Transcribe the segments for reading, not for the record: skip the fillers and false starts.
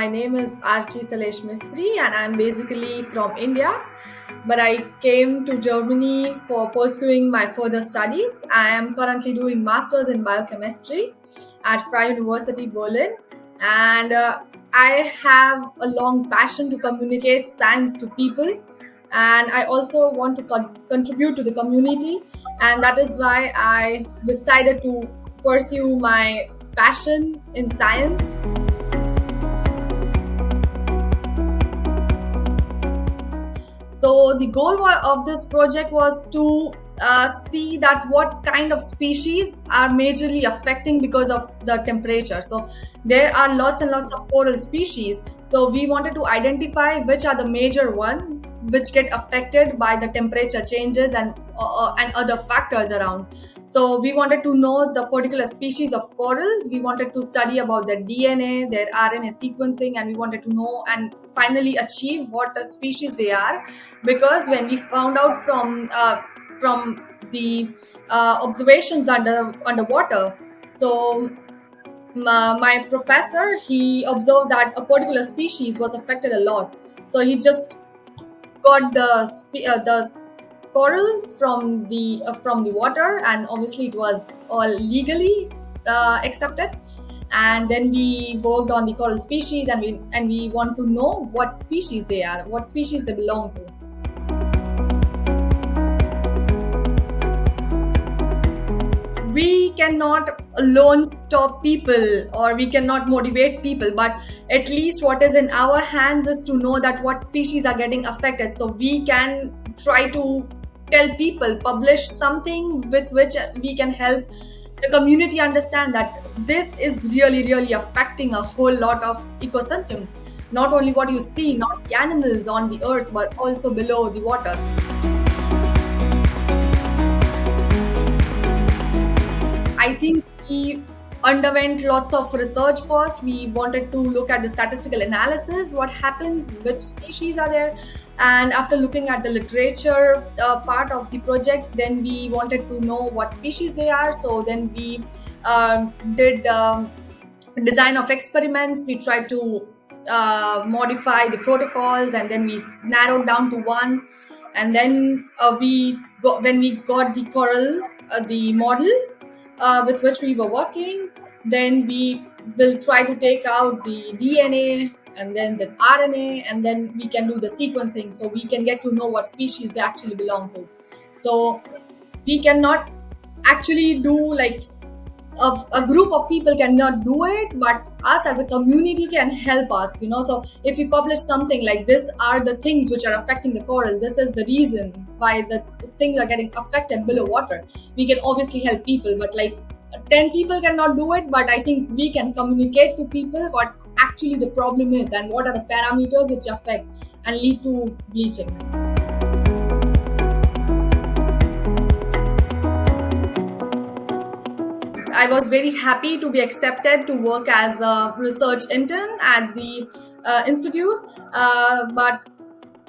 my name is Archi Mistry, and I'm basically from India. But I came to Germany for pursuing my further studies. I am currently doing masters in biochemistry at Freie University Berlin, and I have a long passion to communicate science to people, and I also want to contribute to the community, and that is why I decided to pursue my passion in science. So the goal of this project was to see that what kind of species are majorly affecting because of the temperature. So there are lots and lots of coral species. So we wanted to identify which are the major ones which get affected by the temperature changes and other factors around. So we wanted to know the particular species of corals. We wanted to study about their DNA, their RNA sequencing, and we wanted to know and finally achieve what species they are. Because when we found out from the observations underwater, so my professor, he observed that a particular species was affected a lot. So he just got the corals from the water, and obviously it was all legally accepted. And then we worked on the coral species, and we want to know what species they are, what species they belong to. We cannot alone stop people, or we cannot motivate people, but at least what is in our hands is to know that what species are getting affected, so we can try to tell people, publish something with which we can help the community understand that this is really affecting a whole lot of ecosystem, not only what you see, not the animals on the earth, but also below the water. I think we underwent lots of research first. We wanted to look at the statistical analysis, what happens, which species are there. And after looking at the literature part of the project, then we wanted to know what species they are. So then we did design of experiments. We tried to modify the protocols, and then we narrowed down to one. And then when we got the corals, the models, with which we were working, then we will try to take out the DNA and then the RNA, and then we can do the sequencing, so we can get to know what species they actually belong to. So we cannot actually do, like, a group of people cannot do it, but us as a community can help us, so if we publish something like this are the things which are affecting the coral, this is the reason why the things are getting affected below water, we can obviously help people. But like 10 people cannot do it, but I think we can communicate to people what actually the problem is and what are the parameters which affect and lead to bleaching. I was very happy to be accepted to work as a research intern at the institute, but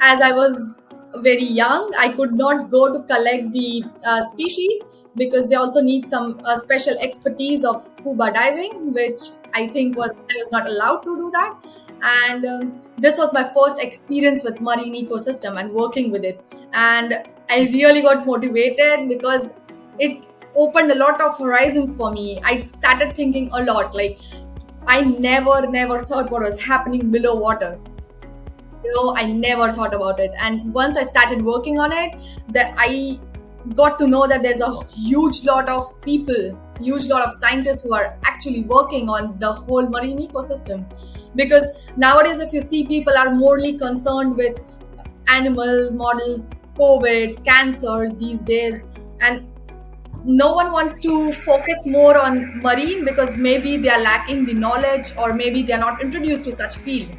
as I was very young, I could not go to collect the species, because they also need some special expertise of scuba diving, which I was not allowed to do that. And this was my first experience with marine ecosystem and working with it, and I really got motivated because it opened a lot of horizons for me. I started thinking a lot, like I never thought what was happening below water. I never thought about it. And once I started working on it, that I got to know that there's a huge lot of people, huge lot of scientists who are actually working on the whole marine ecosystem. Because nowadays, if you see, people are morely concerned with animals, models, COVID, cancers these days, and no one wants to focus more on marine because maybe they are lacking the knowledge, or maybe they are not introduced to such field.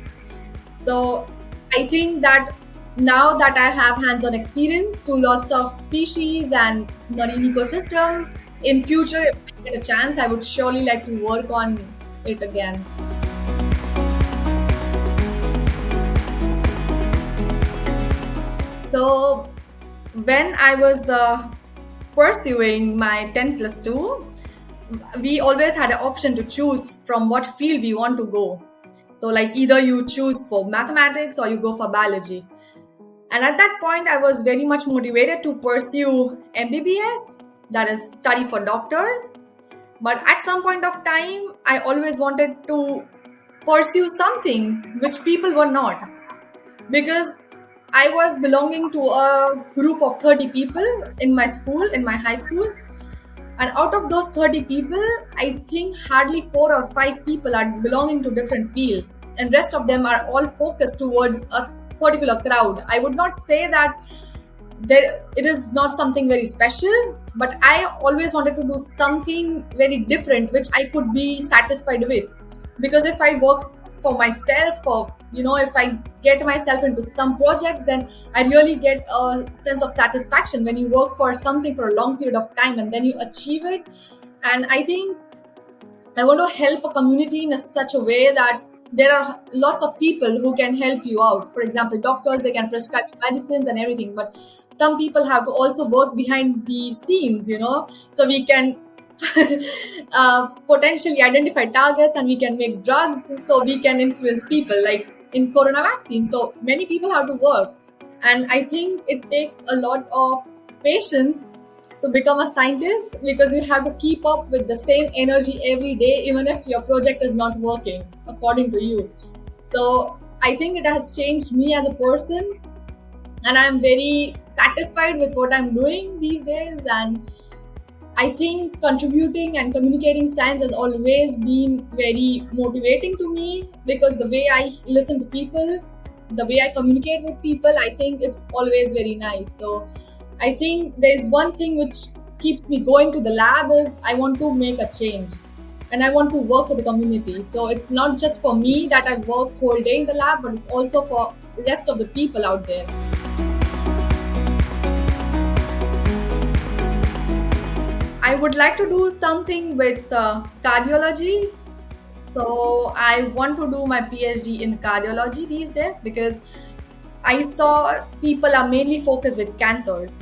So I think that now that I have hands-on experience to lots of species and marine ecosystem, in future, if I get a chance, I would surely like to work on it again. So when I was pursuing my 10+2, we always had an option to choose from what field we want to go. So like either you choose for mathematics or you go for biology. And at that point, I was very much motivated to pursue MBBS, that is, study for doctors. But at some point of time, I always wanted to pursue something which people were not. Because I was belonging to a group of 30 people in my school, in my high school. And out of those 30 people, I think hardly 4 or 5 people are belonging to different fields. And rest of them are all focused towards a particular crowd. I would not say that it is not something very special, but I always wanted to do something very different which I could be satisfied with. Because if I work for myself, or if I get myself into some projects, then I really get a sense of satisfaction when you work for something for a long period of time and then you achieve it. And I think I want to help a community in such a way that there are lots of people who can help you out. For example, doctors, they can prescribe you medicines and everything, but some people have to also work behind the scenes, so we can potentially identify targets, and we can make drugs, so we can influence people, like in corona vaccine. So many people have to work, and I think it takes a lot of patience to become a scientist, because you have to keep up with the same energy every day, even if your project is not working according to you. So I think it has changed me as a person, and I'm very satisfied with what I'm doing these days. And I think contributing and communicating science has always been very motivating to me, because the way I listen to people, the way I communicate with people, I think it's always very nice. So I think there's one thing which keeps me going to the lab is I want to make a change, and I want to work for the community. So it's not just for me that I work whole day in the lab, but it's also for the rest of the people out there. I would like to do something with cardiology. So I want to do my PhD in cardiology these days, because I saw people are mainly focused with cancers.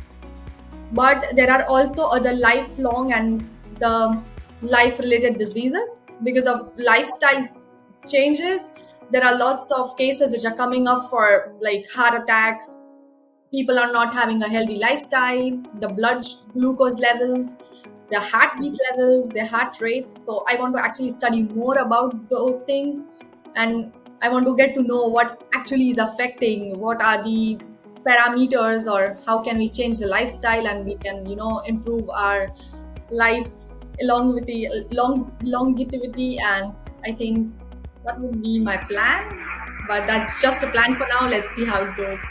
But there are also other lifelong and the life-related diseases. Because of lifestyle changes, there are lots of cases which are coming up for like heart attacks. People are not having a healthy lifestyle, the blood glucose levels, their heartbeat levels, their heart rates. So I want to actually study more about those things, and I want to get to know what actually is affecting, what are the parameters, or how can we change the lifestyle and we can, improve our life longevity. And I think that would be my plan. But that's just a plan for now. Let's see how it goes.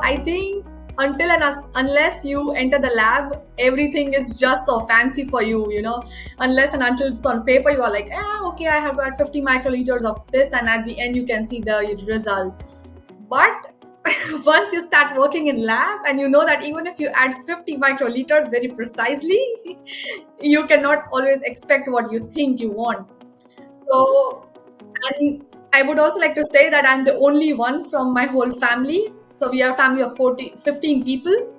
I think until and unless you enter the lab, everything is just so fancy for you, unless and until it's on paper, you are like, okay, I have got 50 microliters of this, and at the end you can see the results. But once you start working in lab, and you know that even if you add 50 microliters very precisely, you cannot always expect what you think you want. So, and I would also like to say that I'm the only one from my whole family. So we are a family of 15 people,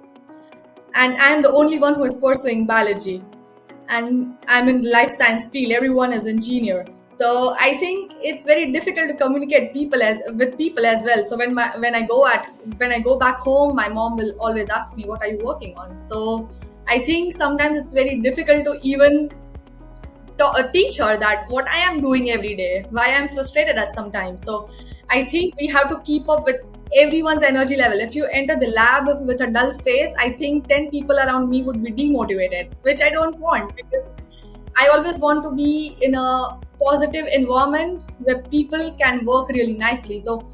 and I'm the only one who is pursuing biology, and I'm in the life science field. Everyone is engineer. So I think it's very difficult to communicate with people as well. So when I go back home, my mom will always ask me, "What are you working on?" So I think sometimes it's very difficult to even teach her that what I am doing every day, why I'm frustrated at some time. So I think we have to keep up with everyone's energy level. If you enter the lab with a dull face, I think 10 people around me would be demotivated, which I don't want, because I always want to be in a positive environment where people can work really nicely. So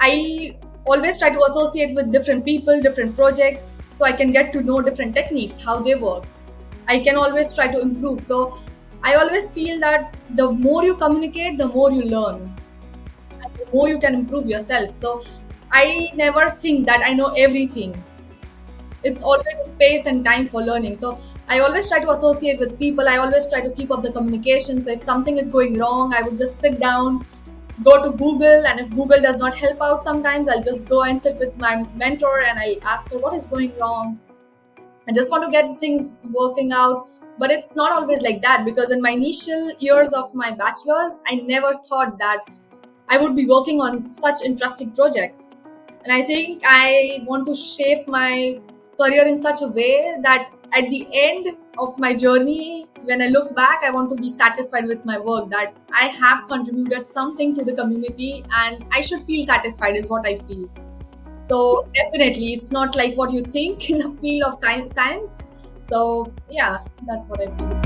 I always try to associate with different people, different projects, so I can get to know different techniques, how they work. I can always try to improve. So I always feel that the more you communicate, the more you learn, and the more you can improve yourself. So I never think that I know everything. It's always a space and time for learning. So I always try to associate with people. I always try to keep up the communication. So if something is going wrong, I would just sit down, go to Google, and if Google does not help out sometimes, I'll just go and sit with my mentor and I'll ask her what is going wrong. I just want to get things working out But it's not always like that, because in my initial years of my bachelor's, I never thought that I would be working on such interesting projects. And I think I want to shape my career in such a way that at the end of my journey, when I look back, I want to be satisfied with my work, that I have contributed something to the community and I should feel satisfied, is what I feel. So definitely, it's not like what you think in the field of science. So yeah, that's what I feel.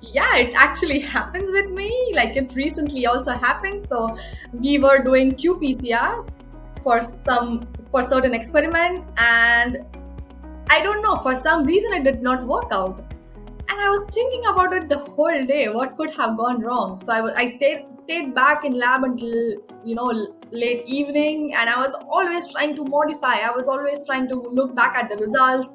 Yeah, it actually happens with me. Like, it recently also happened. So we were doing qPCR for certain experiment, and I don't know, for some reason it did not work out. And I was thinking about it the whole day. What could have gone wrong? So I stayed back in lab until, late evening, and I was always trying to modify. I was always trying to look back at the results,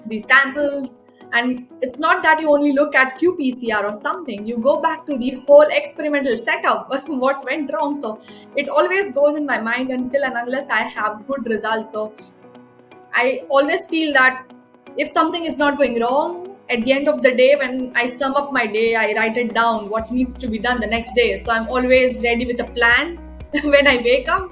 the samples. And it's not that you only look at qPCR or something. You go back to the whole experimental setup, what went wrong. So it always goes in my mind until and unless I have good results. So I always feel that if something is not going wrong, at the end of the day, when I sum up my day, I write it down what needs to be done the next day. So I'm always ready with a plan when I wake up.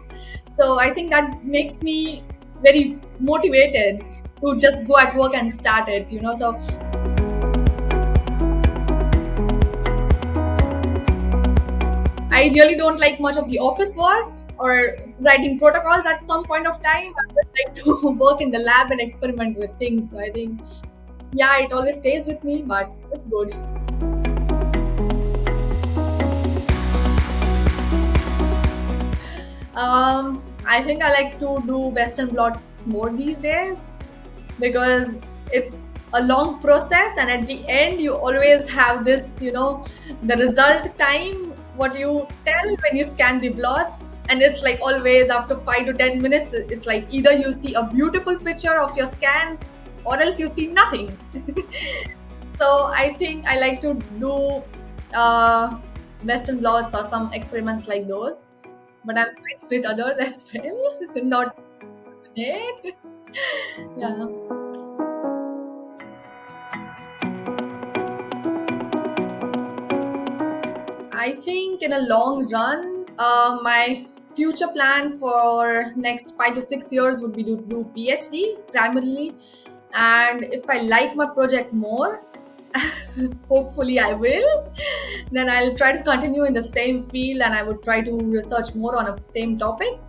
So I think that makes me very motivated to just go at work and start it. So I really don't like much of the office work or writing protocols at some point of time. I would like to work in the lab and experiment with things. So I think, yeah, it always stays with me, but it's good. I think I like to do Western blots more these days, because it's a long process, and at the end you always have this, the result time, what you tell when you scan the blots. And it's like always after 5 to 10 minutes, it's like either you see a beautiful picture of your scans or else you see nothing. So I think I like to do Western blots or some experiments like those, but I'm fine with others as well. Not it. Yeah. I think in a long run, my future plan for next 5 to 6 years would be to do PhD primarily. And if I like my project more, hopefully I will, then I'll try to continue in the same field, and I would try to research more on a same topic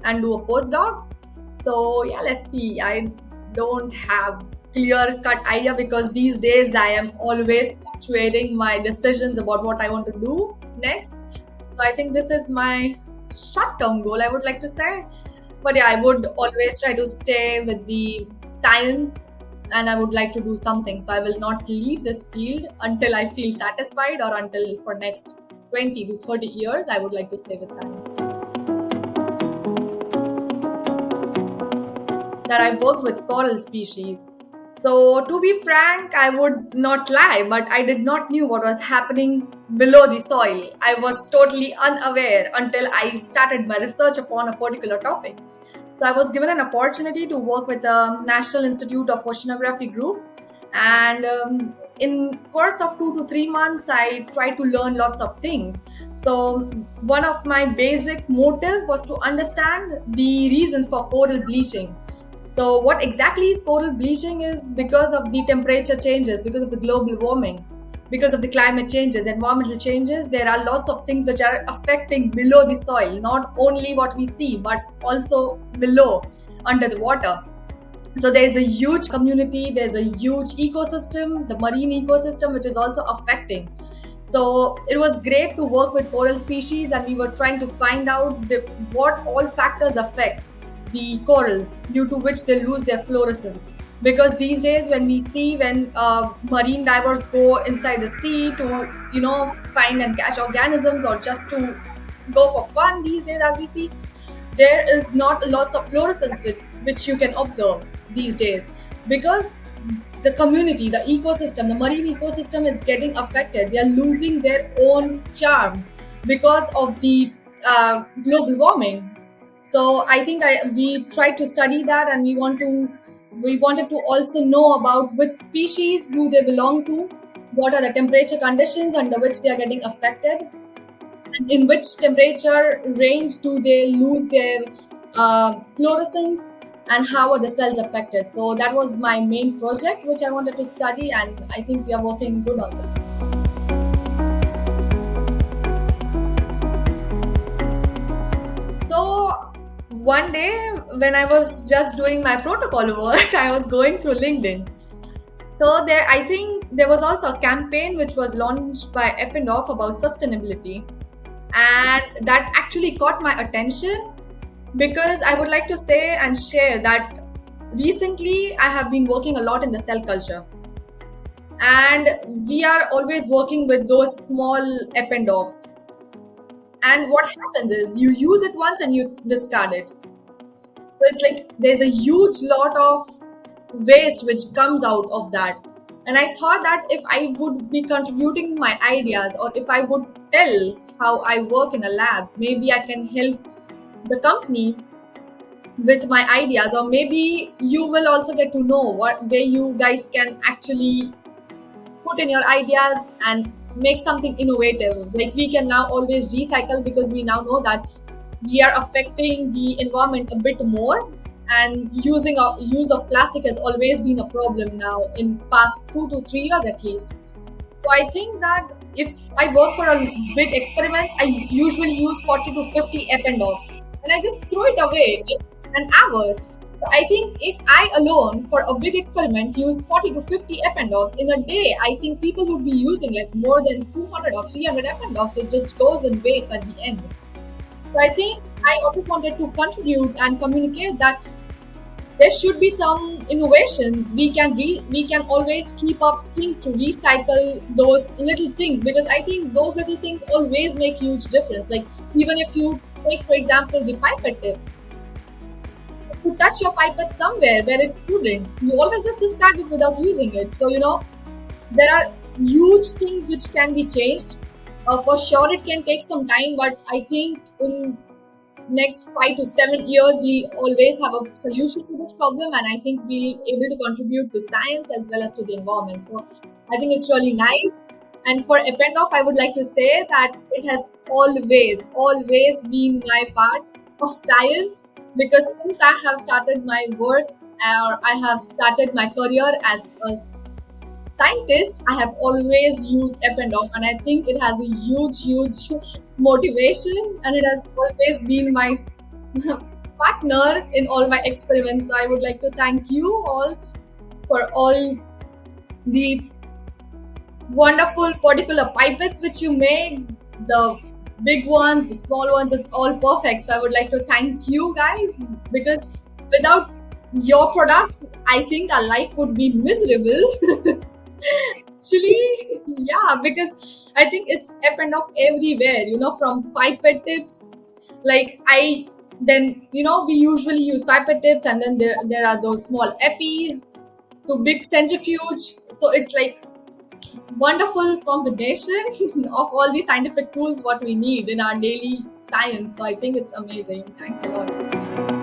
and do a postdoc. So yeah, let's see. I don't have clear cut idea, because these days I am always fluctuating my decisions about what I want to do next. So I think this is my short term goal, I would like to say. But yeah, I would always try to stay with the science, and I would like to do something. So I will not leave this field until I feel satisfied, or until for next 20 to 30 years I would like to stay with science. That I work with coral species. So to be frank, I would not lie, but I did not knew what was happening below the soil. I was totally unaware until I started my research upon a particular topic. So I was given an opportunity to work with the National Institute of Oceanography group, and in course of 2 to 3 months, I tried to learn lots of things. So one of my basic motive was to understand the reasons for coral bleaching. So what exactly is coral bleaching is because of the temperature changes, because of the global warming, because of the climate changes, environmental changes. There are lots of things which are affecting below the soil, not only what we see, but also below, under the water. So there's a huge community, there's a huge ecosystem, the marine ecosystem, which is also affecting. So it was great to work with coral species, and we were trying to find out what all factors affect the corals due to which they lose their fluorescence. Because these days when marine divers go inside the sea to find and catch organisms, or just to go for fun, these days as we see, there is not lots of fluorescence which you can observe these days, because the community, the ecosystem, the marine ecosystem is getting affected. They are losing their own charm because of the global warming. So I think we tried to study that, and we wanted to also know about which species do they belong to, what are the temperature conditions under which they are getting affected, and in which temperature range do they lose their fluorescence, and how are the cells affected. So that was my main project which I wanted to study, and I think we are working good on that. So one day when I was just doing my protocol work, I was going through LinkedIn. So there, I think there was also a campaign which was launched by Eppendorf about sustainability, and that actually caught my attention because I would like to say and share that recently I have been working a lot in the cell culture, and we are always working with those small Eppendorfs. And what happens is you use it once and you discard it. So it's like there's a huge lot of waste which comes out of that. And I thought that if I would be contributing my ideas, or if I would tell how I work in a lab, maybe I can help the company with my ideas, or maybe you will also get to know what where you guys can actually put in your ideas and make something innovative. Like we can now always recycle because we now know that we are affecting the environment a bit more, and using a use of plastic has always been a problem now in past 2 to 3 years at least. So I think that if I work for a big experiments, I usually use 40 to 50 Eppendorfs, and I just throw it away in an hour. So I think if I alone for a big experiment use 40 to 50 Eppendorfs in a day, I think people would be using like more than 200 or 300 Eppendorfs. It just goes in waste at the end. So I think I always wanted to contribute and communicate that there should be some innovations. We can always keep up things to recycle those little things, because I think those little things always make huge difference. Like even if you take for example the pipette tips, if you touch your pipette somewhere where it shouldn't, you always just discard it without using it. So there are huge things which can be changed. For sure, it can take some time, but I think in next 5 to 7 years we always have a solution to this problem, and I think we'll able to contribute to science as well as to the environment. So I think it's really nice. And for Eppendorf, I would like to say that it has always been my part of science, because since I have started my work, or I have started my career as a scientist, I have always used Eppendorf, and I think it has a huge motivation, and it has always been my partner in all my experiments. So I would like to thank you all for all the wonderful particular pipettes which you made, the big ones, the small ones, it's all perfect. So I would like to thank you guys, because without your products, I think our life would be miserable. Actually, yeah, because I think it's up and off everywhere, from pipette tips. Like I then we usually use pipette tips, and then there are those small epis to big centrifuge. So it's like wonderful combination of all the scientific tools what we need in our daily science. So I think it's amazing. Thanks a lot.